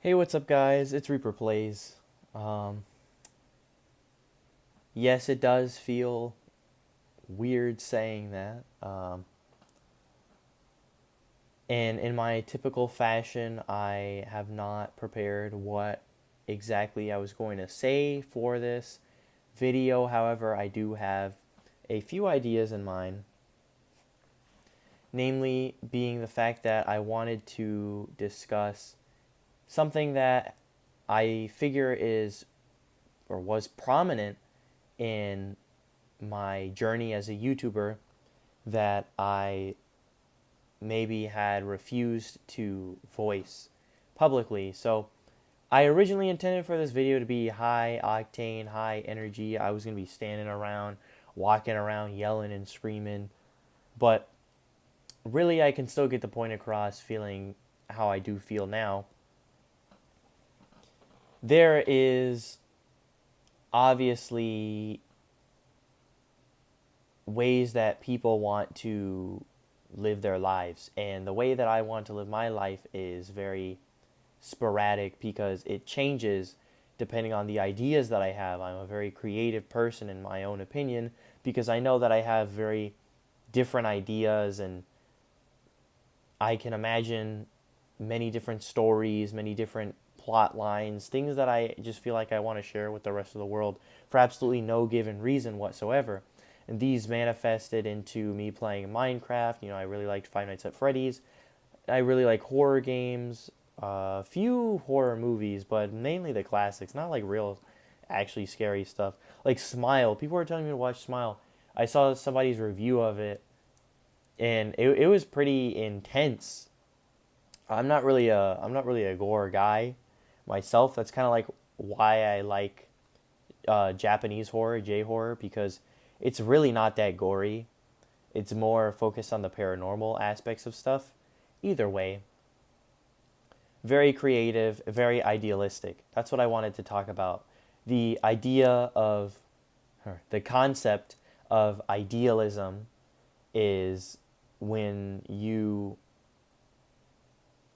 Hey, what's up, guys? It's Reaper Plays. Um, yes, it does feel weird saying that. And in my typical fashion, I have not prepared what exactly I was going to say for this video. However, I do have a few ideas in mind, namely, being the fact that I wanted to discuss something that I figure is or was prominent in my journey as a YouTuber that I maybe had refused to voice publicly. So I originally intended for this video to be high octane, high energy. I was going to be standing around, walking around, yelling and screaming. But really, I can still get the point across feeling how I do feel now. There is obviously ways that people want to live their lives. And the way that I want to live my life is very sporadic because it changes depending on the ideas that I have. I'm a very creative person in my own opinion because I know that I have very different ideas and I can imagine many different stories, many different plot lines, things that I just feel like I want to share with the rest of the world for absolutely no given reason whatsoever. And these manifested into me playing Minecraft. I really liked Five Nights at Freddy's. I really like horror games, a few horror movies, but mainly the classics, not like real, actually scary stuff. Like Smile. People were telling me to watch Smile. I saw somebody's review of it, and it was pretty intense. I'm not really a gore guy myself. That's kind of like why I like Japanese horror, J horror, because it's really not that gory. It's more focused on the paranormal aspects of stuff. Either way, very creative, very idealistic. That's what I wanted to talk about. The idea of, or the concept of idealism is when you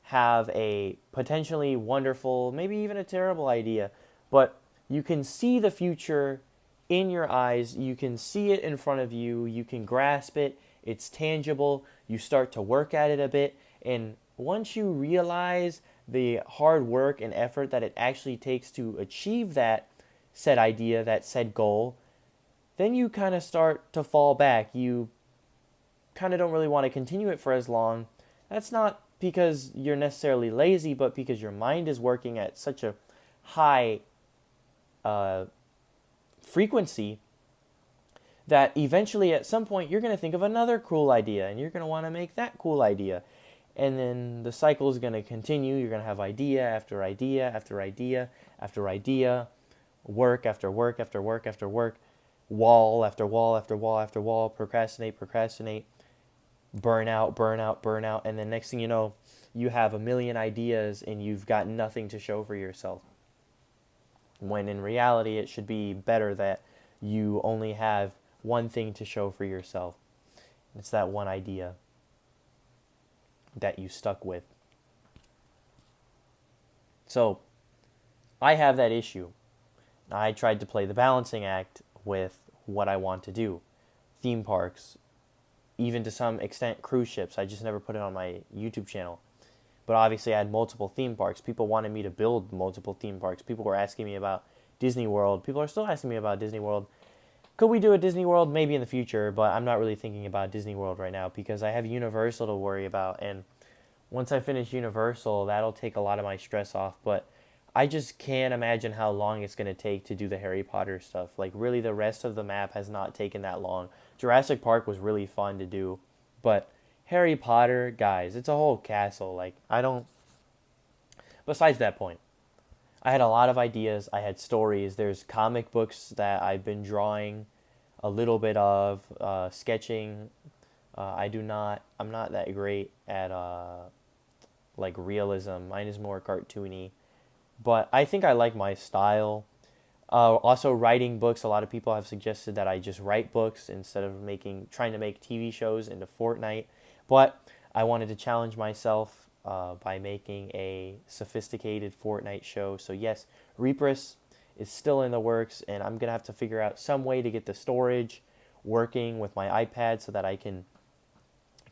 have a potentially wonderful, maybe even a terrible idea, but you can see the future in your eyes, you can see it in front of you, you can grasp it, it's tangible, you start to work at it a bit, and once you realize the hard work and effort that it actually takes to achieve that said idea, that said goal, then you kind of start to fall back. You kind of don't really want to continue it for as long. That's not because you're necessarily lazy, but because your mind is working at such a high uh, frequency that eventually at some point you're going to think of another cool idea and you're going to want to make that cool idea. And then the cycle is going to continue. You're going to have idea after idea after idea after idea, work after work after work after work, wall after wall after wall after wall, procrastinate, burnout, burnout, burnout, and then next thing you know, you have a million ideas and you've got nothing to show for yourself. When in reality, it should be better that you only have one thing to show for yourself. It's that one idea that you stuck with. So, I have that issue. I tried to play the balancing act with what I want to do. Theme parks, even to some extent cruise ships. I just never put it on my YouTube channel. But obviously I had multiple theme parks. People wanted me to build multiple theme parks. People were asking me about Disney World. People are still asking me about Disney World. Could we do a Disney World? Maybe in the future, but I'm not really thinking about Disney World right now because I have Universal to worry about. And once I finish Universal, that'll take a lot of my stress off. But I just can't imagine how long it's going to take to do the Harry Potter stuff. Like, really, the rest of the map has not taken that long. Jurassic Park was really fun to do. But Harry Potter, guys, it's a whole castle. Like, I don't. Besides that point, I had a lot of ideas. I had stories. There's comic books that I've been drawing a little bit of, sketching. I'm not that great at, like, realism. Mine is more cartoony. But I think I like my style. Also, writing books. A lot of people have suggested that I just write books instead of trying to make TV shows into Fortnite. But I wanted to challenge myself by making a sophisticated Fortnite show. So yes, Reapers is still in the works, and I'm gonna have to figure out some way to get the storage working with my iPad so that I can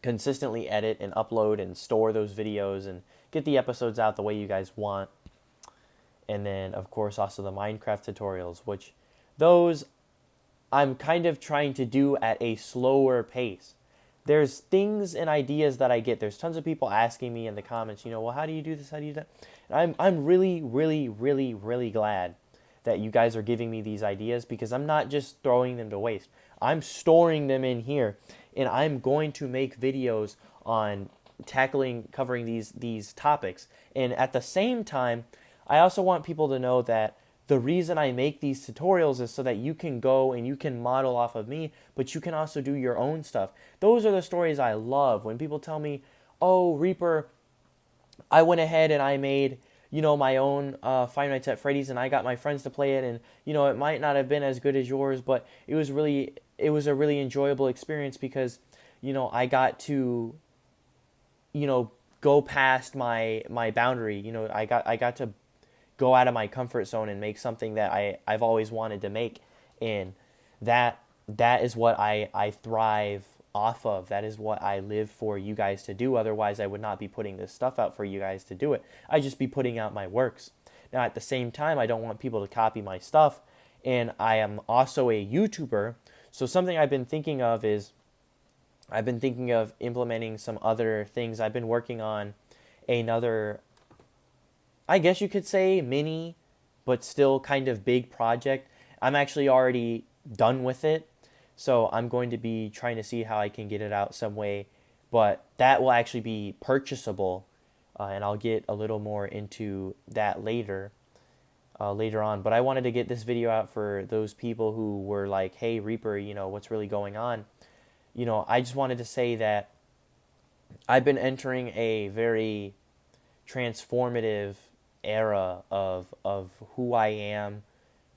consistently edit and upload and store those videos and get the episodes out the way you guys want. And then of course also the Minecraft tutorials, which those I'm kind of trying to do at a slower pace. There's things and ideas that I get. There's tons of people asking me in the comments, well, how do you do this? How do you do that? And I'm really, really, really, really glad that you guys are giving me these ideas, because I'm not just throwing them to waste. I'm storing them in here, and I'm going to make videos on covering these topics. And at the same time, I also want people to know that the reason I make these tutorials is so that you can go and you can model off of me, but you can also do your own stuff. Those are the stories I love. When people tell me, oh, Reaper, I went ahead and I made, my own Five Nights at Freddy's, and I got my friends to play it, and, it might not have been as good as yours, but it was a really enjoyable experience because, I got to, go past my boundary. I got to go out of my comfort zone and make something that I've always wanted to make. And that is what I thrive off of. That is what I live for you guys to do. Otherwise, I would not be putting this stuff out for you guys to do it. I'd just be putting out my works. Now, at the same time, I don't want people to copy my stuff. And I am also a YouTuber. So something I've been thinking of implementing some other things. I've been working on another, I guess you could say, mini, but still kind of big project. I'm actually already done with it, so I'm going to be trying to see how I can get it out some way, but that will actually be purchasable, and I'll get a little more into that later on. But I wanted to get this video out for those people who were like, hey, Reaper, what's really going on? I just wanted to say that I've been entering a very transformative era of who I am,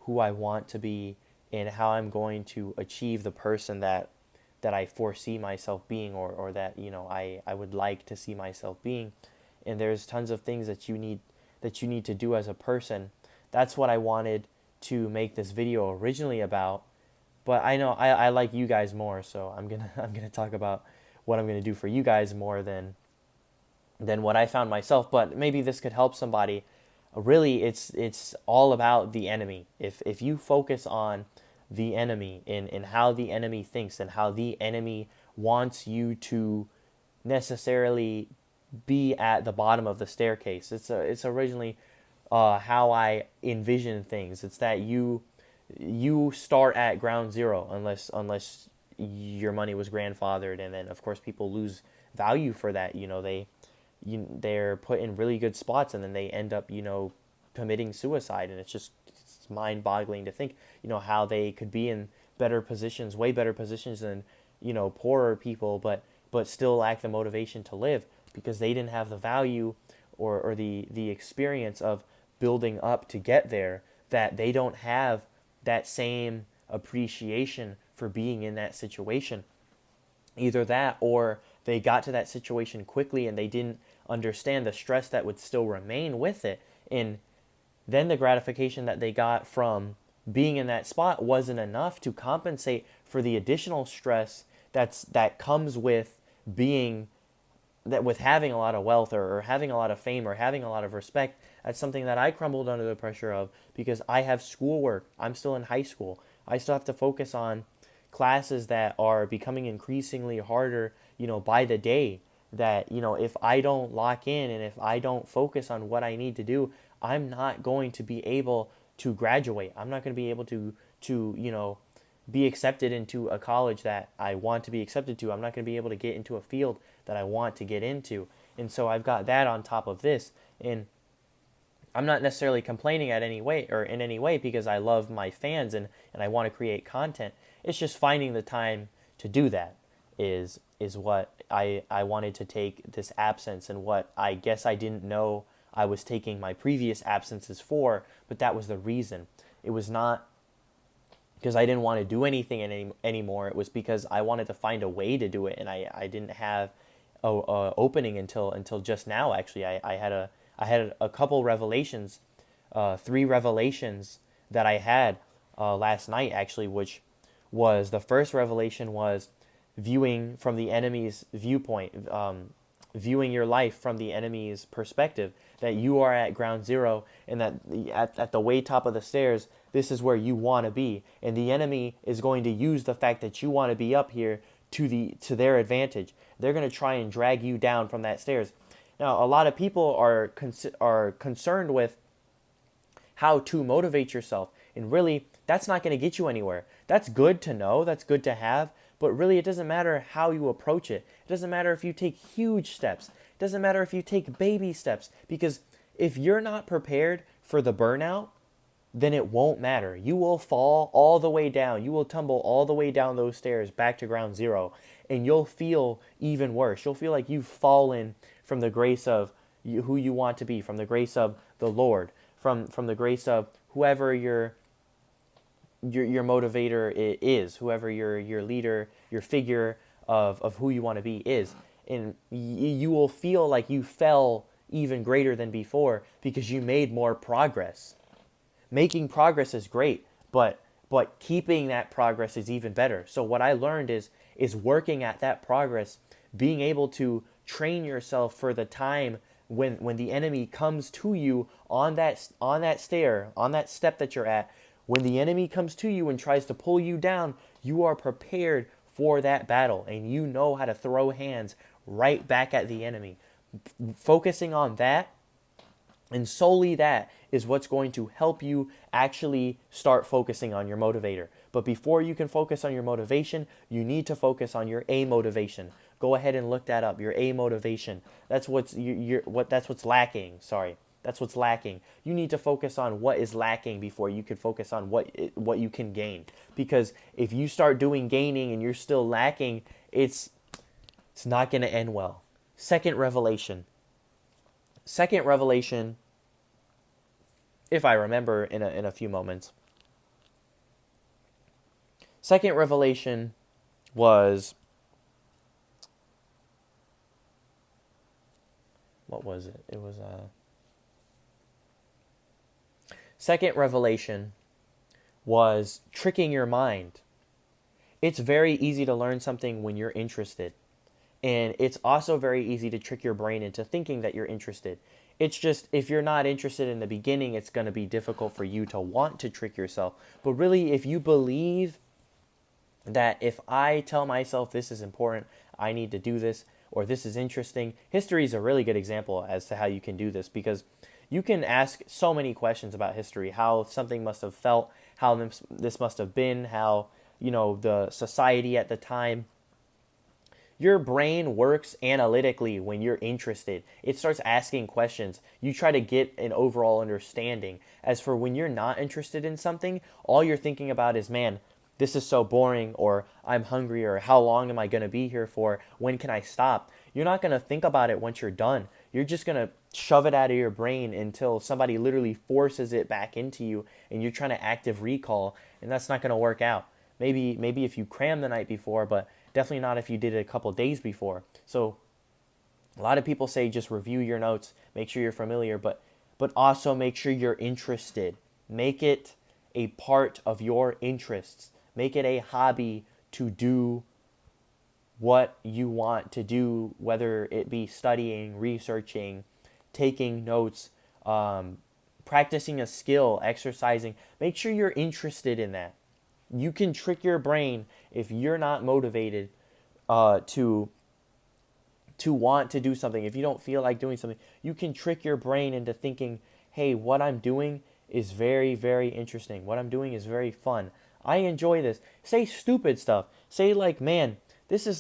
who I want to be, and how I'm going to achieve the person that I foresee myself being, or that I would like to see myself being. And there's tons of things that you need to do as a person. That's what I wanted to make this video originally about. But I know I like you guys more, so I'm gonna talk about what I'm gonna do for you guys more than what I found myself. But maybe this could help somebody. Really, it's all about the enemy. If you focus on the enemy and how the enemy thinks and how the enemy wants you to necessarily be at the bottom of the staircase, it's originally how I envision things. It's that you start at ground zero unless your money was grandfathered, and then of course people lose value for that. They're put in really good spots, and then they end up committing suicide, and it's mind-boggling to think how they could be in better positions, way better positions than poorer people, but still lack the motivation to live because they didn't have the value or the experience of building up to get there, that they don't have that same appreciation for being in that situation. Either that, or they got to that situation quickly and they didn't understand the stress that would still remain with it. And then the gratification that they got from being in that spot wasn't enough to compensate for the additional stress that comes with with having a lot of wealth, or having a lot of fame, or having a lot of respect. That's something that I crumbled under the pressure of, because I have schoolwork. I'm still in high school. I still have to focus on classes that are becoming increasingly harder, by the day. That, if I don't lock in and if I don't focus on what I need to do, I'm not going to be able to graduate. I'm not going to be able to be accepted into a college that I want to be accepted to. I'm not going to be able to get into a field that I want to get into. And so I've got that on top of this. And I'm not necessarily complaining in any way, because I love my fans and I want to create content. It's just finding the time to do that is what I wanted to take this absence, and what I guess I didn't know I was taking my previous absences for, but that was the reason. It was not because I didn't want to do anything anymore. It was because I wanted to find a way to do it, and I didn't have opening until just now. Actually, I had a couple revelations, 3 revelations that I had last night actually, which was the first revelation was viewing from the enemy's viewpoint, viewing your life from the enemy's perspective, that you are at ground zero and that at the way top of the stairs, this is where you want to be. And the enemy is going to use the fact that you want to be up here to their advantage. They're going to try and drag you down from that stairs. Now, a lot of people are concerned with how to motivate yourself. And really, that's not going to get you anywhere. That's good to know. That's good to have. But really, it doesn't matter how you approach it. It doesn't matter if you take huge steps. It doesn't matter if you take baby steps. Because if you're not prepared for the burnout, then it won't matter. You will fall all the way down. You will tumble all the way down those stairs back to ground zero. And you'll feel even worse. You'll feel like you've fallen from the grace of who you want to be, from the grace of the Lord, from the grace of whoever your motivator is, whoever your leader, your figure of who you want to be is. And you will feel like you fell even greater than before because you made more progress. Making progress is great, but keeping that progress is even better. So what I learned is working at that progress, being able to train yourself for the time when the enemy comes to you on that stair, on that step that you're at. When the enemy comes to you and tries to pull you down, you are prepared for that battle and you know how to throw hands right back at the enemy. Focusing on that, and solely that, is what's going to help you actually start focusing on your motivator. But before you can focus on your motivation, you need to focus on your A motivation. Go ahead and look that up. Your A motivation. That's what's lacking. Sorry. That's what's lacking. You need to focus on what is lacking before you can focus on what you can gain. Because if you start doing gaining and you're still lacking, it's not going to end well. Second revelation, if I remember in a few moments. Second revelation was, what was it? It was second revelation was tricking your mind. It's very easy to learn something when you're interested. And it's also very easy to trick your brain into thinking that you're interested. It's just, if you're not interested in the beginning, it's going to be difficult for you to want to trick yourself. But really, if you believe that if I tell myself this is important, I need to do this, or this is interesting, history is a really good example as to how you can do this, because you can ask so many questions about history, how something must have felt, how this must have been, how, the society at the time. Your brain works analytically when you're interested. It starts asking questions. You try to get an overall understanding. As for when you're not interested in something, all you're thinking about is, man, this is so boring, or I'm hungry, or how long am I going to be here for? When can I stop? You're not going to think about it once you're done. You're just going to shove it out of your brain until somebody literally forces it back into you and you're trying to active recall, and that's not going to work out. Maybe if you cram the night before, but definitely not if you did it a couple days before. So a lot of people say just review your notes, make sure you're familiar, but also make sure you're interested. Make it a part of your interests. Make it a hobby to do what you want to do, whether it be studying, researching, taking notes, practicing a skill, exercising. Make sure you're interested in that. You can trick your brain if you're not motivated to want to do something. If you don't feel like doing something, you can trick your brain into thinking, hey, what I'm doing is very, very interesting. What I'm doing is very fun. I enjoy this. Say stupid stuff. Say like, man, this is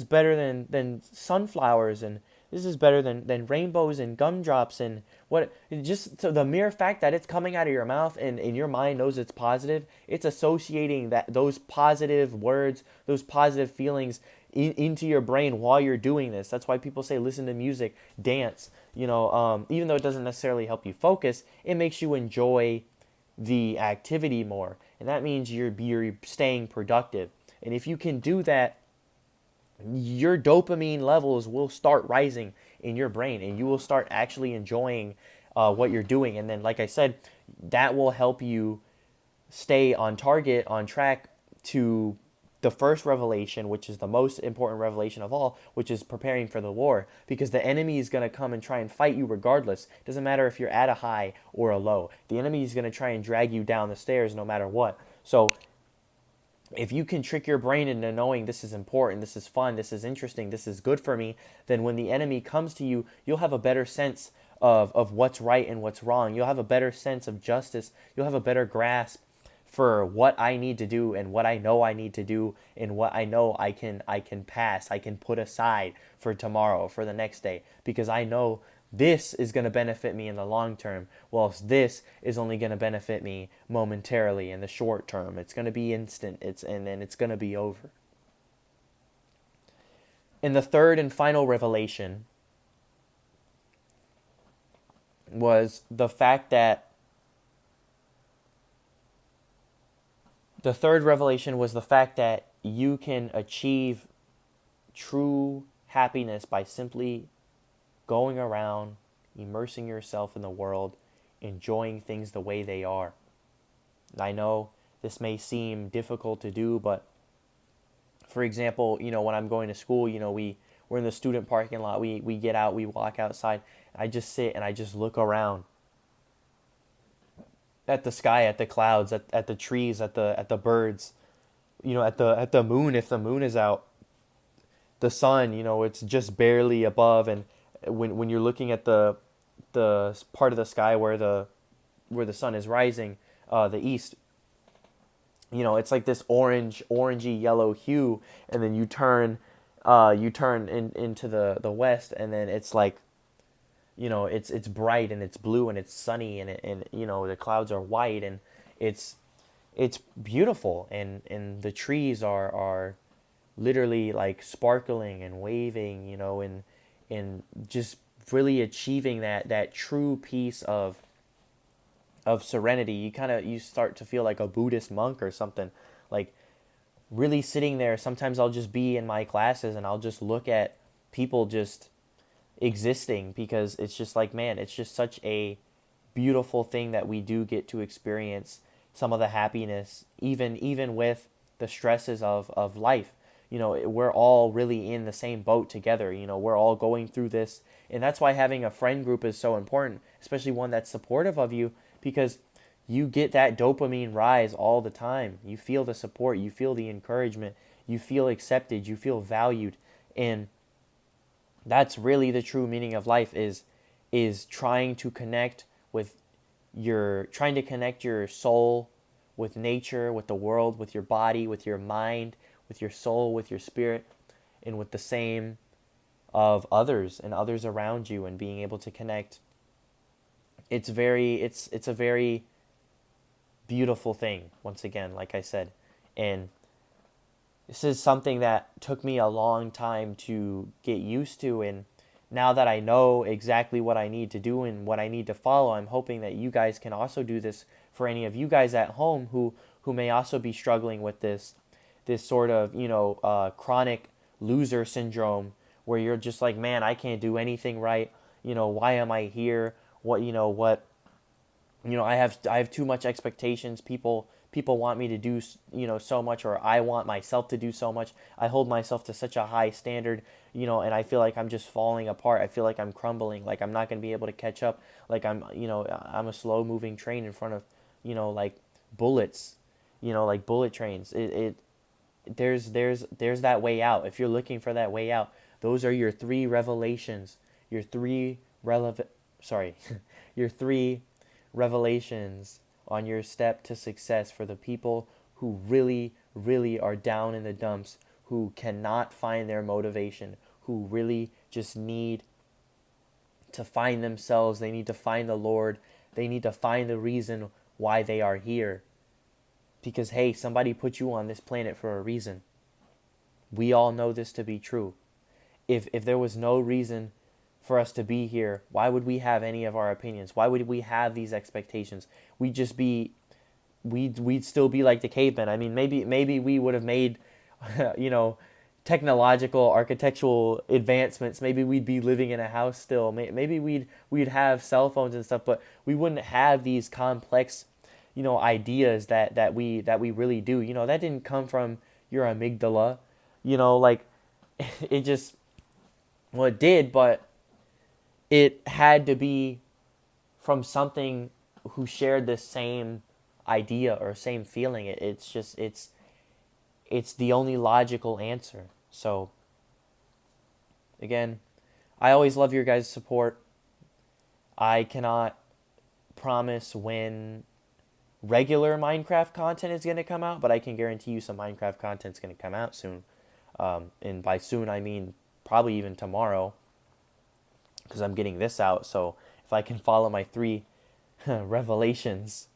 better than sunflowers, and this is better than rainbows and gumdrops, and what, just so the mere fact that it's coming out of your mouth and your mind knows it's positive, it's associating those positive words, those positive feelings into your brain while you're doing this. That's why people say listen to music, dance, even though it doesn't necessarily help you focus, it makes you enjoy the activity more, and that means you're staying productive. And if you can do that your dopamine levels will start rising in your brain, and you will start actually enjoying what you're doing. And then, like I said, that will help you stay on target, on track to the first revelation, which is the most important revelation of all, which is preparing for the war. Because the enemy is going to come and try and fight you regardless. Doesn't matter if you're at a high or a low. The enemy is going to try and drag you down the stairs no matter what. So if you can trick your brain into knowing this is important, this is fun, this is interesting, this is good for me, then when the enemy comes to you, you'll have a better sense of what's right and what's wrong. You'll have a better sense of justice. You'll have a better grasp for what I need to do and what I know I need to do and what I know I can pass, I can put aside for tomorrow, for the next day, because I know this is going to benefit me in the long term, whilst this is only going to benefit me momentarily in the short term. It's going to be instant, and then it's going to be over. And the third and final revelation was the fact that the third revelation was the fact that you can achieve true happiness by simply going around, immersing yourself in the world, enjoying things the way they are. I know this may seem difficult to do, but for example, when I'm going to school, we're in the student parking lot, we get out, we walk outside, and I just sit and I just look around at the sky, at the clouds, at the trees, at the birds, at the moon if the moon is out, the sun, it's just barely above, and when you're looking at the part of the sky where the sun is rising, the east, it's like this orangey yellow hue, and then you turn into the west, and then it's like, it's bright and it's blue and it's sunny, and the clouds are white, and it's beautiful, and the trees are literally like sparkling and waving, and just really achieving that true peace of serenity. You start to feel like a Buddhist monk or something, like really sitting there. Sometimes I'll just be in my classes and I'll just look at people just existing, because it's just like, man, it's just such a beautiful thing that we do get to experience some of the happiness, even with the stresses of life. We're all really in the same boat together. We're all going through this, and that's why having a friend group is so important, especially one that's supportive of you, because you get that dopamine rise all the time. You feel the support, you feel the encouragement, you feel accepted, you feel valued, and that's really the true meaning of life, is trying to connect your soul with nature, with the world, with your body, with your mind, with your soul, with your spirit, and with the same of others and others around you, and being able to connect. It's a very beautiful thing, once again, like I said. And this is something that took me a long time to get used to, and now that I know exactly what I need to do and what I need to follow, I'm hoping that you guys can also do this for any of you guys at home who may also be struggling with this sort of, chronic loser syndrome, where you're just like, man, I can't do anything right. Why am I here? I have too much expectations. People want me to do, so much, or I want myself to do so much. I hold myself to such a high standard, and I feel like I'm just falling apart. I feel like I'm crumbling, like I'm not going to be able to catch up. Like I'm a slow moving train in front of, like bullets, like bullet trains. There's that way out. If you're looking for that way out, those are your three revelations, your three relevant, sorry, your three revelations on your step to success for the people who really, really are down in the dumps, who cannot find their motivation, who really just need to find themselves. They need to find the Lord. They need to find the reason why they are here. Because, hey, somebody put you on this planet for a reason. We all know this to be true. If there was no reason for us to be here, why would we have any of our opinions? Why would we have these expectations? We'd still be like the cavemen. I mean, maybe we would have made, technological, architectural advancements, maybe we'd be living in a house still. Maybe we'd have cell phones and stuff, but we wouldn't have these complex, ideas that we really do. That didn't come from your amygdala. Like it just, well, it did, but it had to be from something who shared this same idea or same feeling. It's the only logical answer. So again, I always love your guys' support. I cannot promise when regular Minecraft content is going to come out, but I can guarantee you some Minecraft content is going to come out soon. And by soon, I mean probably even tomorrow, because I'm getting this out. So if I can follow my 3 revelations,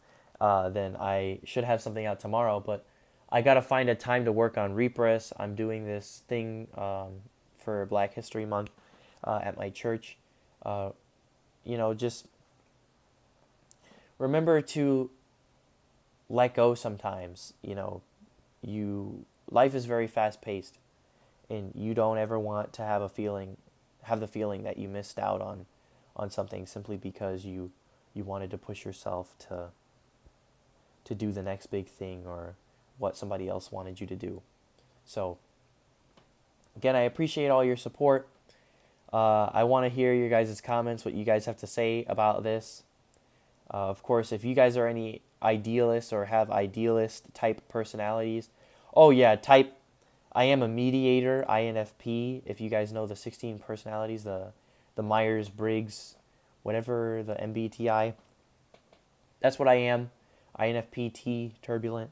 then I should have something out tomorrow. But I got to find a time to work on ReaperSitNchats. I'm doing this thing for Black History Month at my church. Just remember to let go sometimes. Life is very fast paced, and you don't ever want to have the feeling that you missed out on something simply because you wanted to push yourself to do the next big thing or what somebody else wanted you to do. So again, I appreciate all your support. I want to hear your guys' comments, what you guys have to say about this. Of course, if you guys are any idealists or have idealist type personalities, type I am a mediator, INFP. If you guys know the 16 personalities, the Myers-Briggs, whatever, the MBTI, that's what I am. INFPT, turbulent.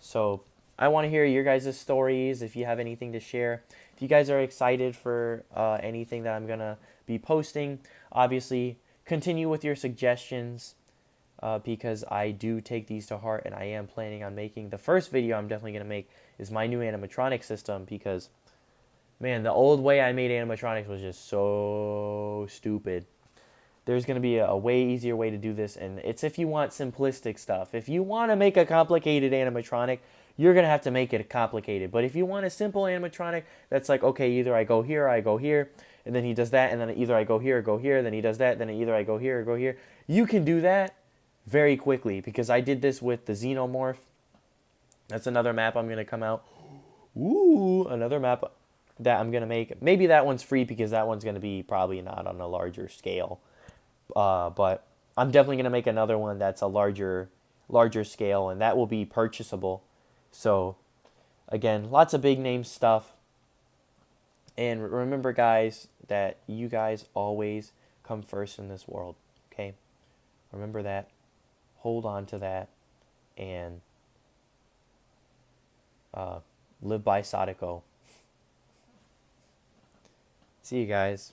So I want to hear your guys' stories if you have anything to share. If you guys are excited for anything that I'm going to be posting, obviously continue with your suggestions because I do take these to heart, and I am planning on making the first video I'm definitely going to make is my new animatronic system, because man, the old way I made animatronics was just so stupid. There's going to be a way easier way to do this, and it's if you want simplistic stuff. If you want to make a complicated animatronic, you're going to have to make it complicated. But if you want a simple animatronic that's like, okay, either I go here, and then he does that, and then either I go here, then he does that, then either I go here or go here. You can do that very quickly, because I did this with the Xenomorph. That's another map I'm going to come out. Ooh, another map that I'm going to make. Maybe that one's free, because that one's going to be probably not on a larger scale. But I'm definitely going to make another one that's a larger scale, and that will be purchasable. So, again, lots of big name stuff. And remember, guys, that you guys always come first in this world, okay? Remember that. Hold on to that. And live by Sadako. See you guys.